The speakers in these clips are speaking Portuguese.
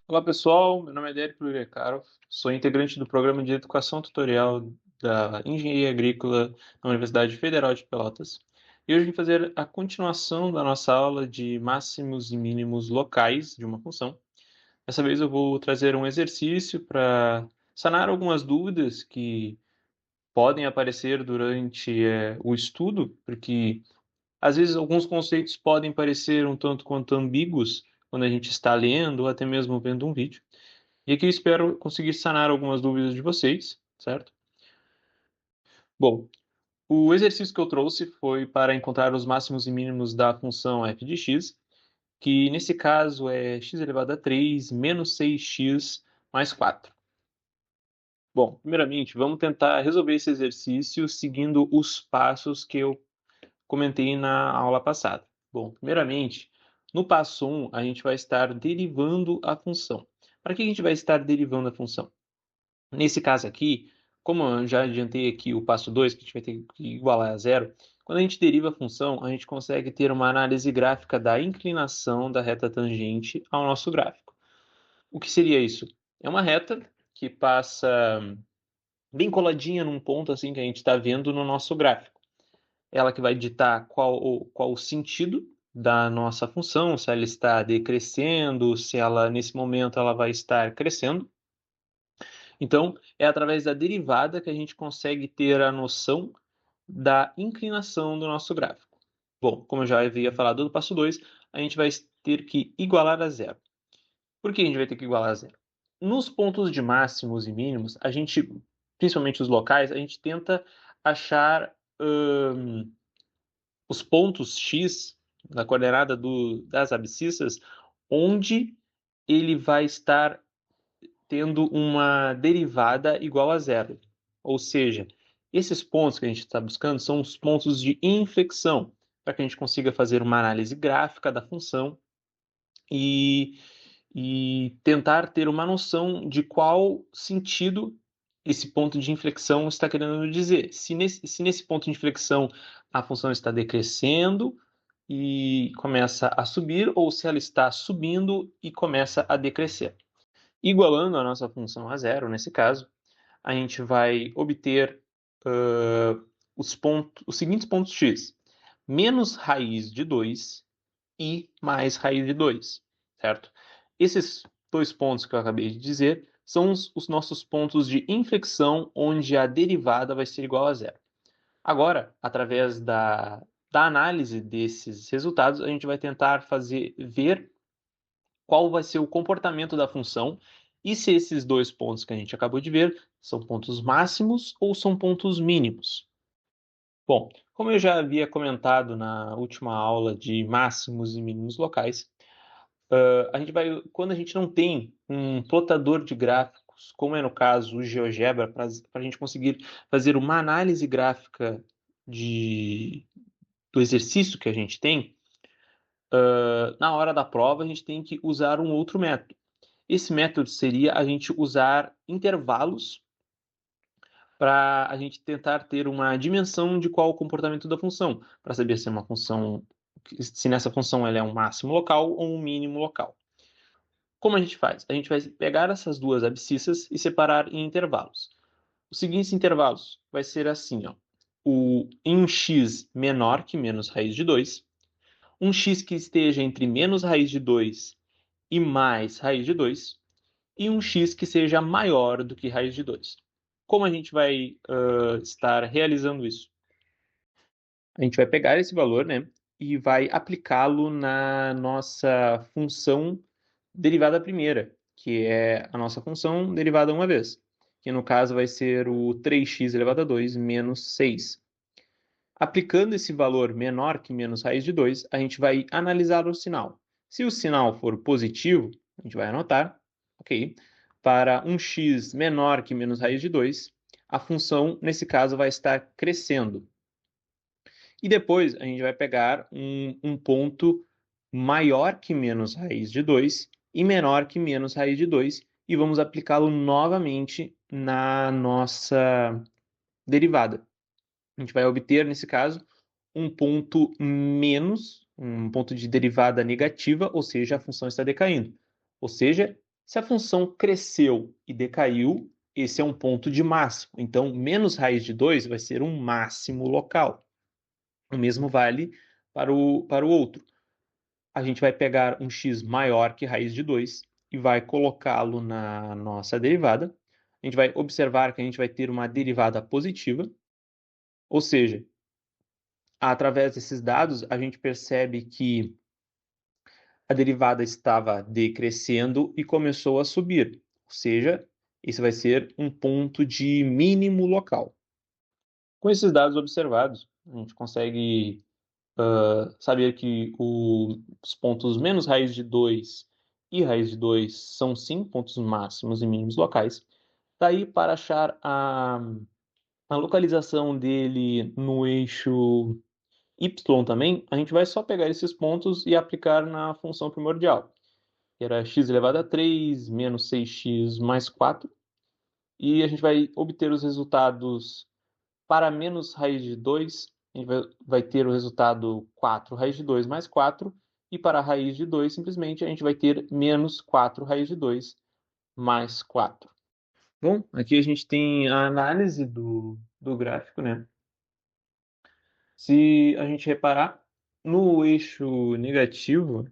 Olá pessoal, meu nome é Derek Lurecaro, sou integrante do programa de Educação Tutorial da Engenharia Agrícola na Universidade Federal de Pelotas e hoje vim fazer a continuação da nossa aula de máximos e mínimos locais de uma função. Dessa vez eu vou trazer um exercício para sanar algumas dúvidas que podem aparecer durante o estudo, porque às vezes alguns conceitos podem parecer um tanto quanto ambíguos quando a gente está lendo ou até mesmo vendo um vídeo. E aqui eu espero conseguir sanar algumas dúvidas de vocês, certo? Bom, o exercício que eu trouxe foi para encontrar os máximos e mínimos da função f de x, que nesse caso é x elevado a 3 menos 6x mais 4. Bom, primeiramente, vamos tentar resolver esse exercício seguindo os passos que eu comentei na aula passada. Bom, primeiramente, no passo 1, a gente vai estar derivando a função. Para que a gente vai estar derivando a função? Nesse caso aqui, como eu já adiantei aqui o passo 2, que a gente vai ter que igualar a zero, quando a gente deriva a função, a gente consegue ter uma análise gráfica da inclinação da reta tangente ao nosso gráfico. O que seria isso? É uma reta que passa bem coladinha num ponto assim que a gente está vendo no nosso gráfico. Ela que vai ditar qual o sentido da nossa função, se ela está decrescendo, se ela nesse momento ela vai estar crescendo. Então, é através da derivada que a gente consegue ter a noção da inclinação do nosso gráfico. Bom, como eu já havia falado no passo 2, a gente vai ter que igualar a zero. Por que a gente vai ter que igualar a zero? Nos pontos de máximos e mínimos, a gente, principalmente os locais, a gente tenta achar os pontos x da coordenada das abscissas onde ele vai estar tendo uma derivada igual a zero. Ou seja, esses pontos que a gente está buscando são os pontos de inflexão, para que a gente consiga fazer uma análise gráfica da função e, e tentar ter uma noção de qual sentido esse ponto de inflexão está querendo dizer. Se nesse ponto de inflexão a função está decrescendo e começa a subir, ou se ela está subindo e começa a decrescer. Igualando a nossa função a zero, nesse caso, a gente vai obter os seguintes pontos x. Menos raiz de 2 e mais raiz de 2, certo? Esses dois pontos que eu acabei de dizer são os nossos pontos de inflexão, onde a derivada vai ser igual a zero. Agora, através da análise desses resultados, a gente vai tentar ver qual vai ser o comportamento da função e se esses dois pontos que a gente acabou de ver são pontos máximos ou são pontos mínimos. Bom, como eu já havia comentado na última aula de máximos e mínimos locais, quando a gente não tem um plotador de gráficos, como é no caso o GeoGebra, para a gente conseguir fazer uma análise gráfica do exercício que a gente tem, na hora da prova a gente tem que usar um outro método. Esse método seria a gente usar intervalos para a gente tentar ter uma dimensão de qual o comportamento da função, para saber se é uma função, se nessa função ela é um máximo local ou um mínimo local. Como a gente faz? A gente vai pegar essas duas abscissas e separar em intervalos. Os seguintes intervalos vai ser assim, ó, em um x menor que menos raiz de 2, um x que esteja entre menos raiz de 2 e mais raiz de 2, e um x que seja maior do que raiz de 2. Como a gente vai estar realizando isso? A gente vai pegar esse valor, né, e vai aplicá-lo na nossa função derivada primeira, que é a nossa função derivada uma vez, que no caso vai ser o 3x elevado a 2 menos 6. Aplicando esse valor menor que menos raiz de 2, a gente vai analisar o sinal. Se o sinal for positivo, a gente vai anotar, ok? Para um x menor que menos raiz de 2, a função, nesse caso, vai estar crescendo. E depois a gente vai pegar um ponto maior que menos raiz de 2 e menor que menos raiz de 2 e vamos aplicá-lo novamente na nossa derivada. A gente vai obter, nesse caso, um ponto menos, um ponto de derivada negativa, ou seja, a função está decaindo. Ou seja, se a função cresceu e decaiu, esse é um ponto de máximo. Então, menos raiz de 2 vai ser um máximo local. O mesmo vale para o outro. A gente vai pegar um x maior que raiz de 2 e vai colocá-lo na nossa derivada. A gente vai observar que a gente vai ter uma derivada positiva, ou seja, através desses dados, a gente percebe que a derivada estava decrescendo e começou a subir, ou seja, esse vai ser um ponto de mínimo local. Com esses dados observados, a gente consegue saber que os pontos menos raiz de 2 e raiz de 2 são sim pontos máximos e mínimos locais. Daí, para achar a localização dele no eixo y também, a gente vai só pegar esses pontos e aplicar na função primordial, que era x elevado a 3 menos 6x mais 4, e a gente vai obter os resultados para menos raiz de 2, a gente vai ter o resultado 4 raiz de 2 mais 4, e para a raiz de 2, simplesmente, a gente vai ter menos 4 raiz de 2 mais 4. Bom, aqui a gente tem a análise do gráfico, né? Se a gente reparar no eixo negativo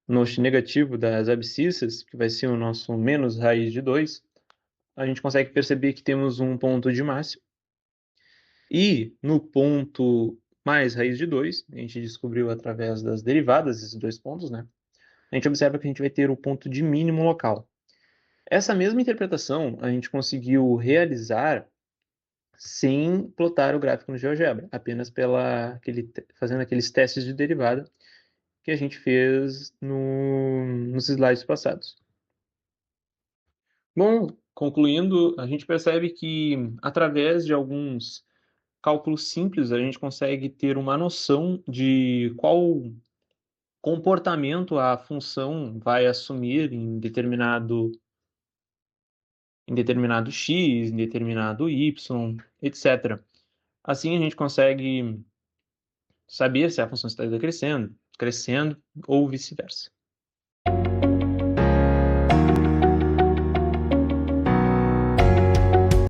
no eixo negativo das abscissas, que vai ser o nosso menos raiz de 2, a gente consegue perceber que temos um ponto de máximo. E no ponto mais raiz de 2, a gente descobriu através das derivadas esses dois pontos, né? A gente observa que a gente vai ter o ponto de mínimo local. Essa mesma interpretação a gente conseguiu realizar sem plotar o gráfico no GeoGebra, apenas fazendo aqueles testes de derivada que a gente fez nos slides passados. Bom, concluindo, a gente percebe que através de alguns cálculos simples a gente consegue ter uma noção de qual comportamento a função vai assumir em determinado x, em determinado y, etc. Assim a gente consegue saber se a função está decrescendo, crescendo ou vice-versa.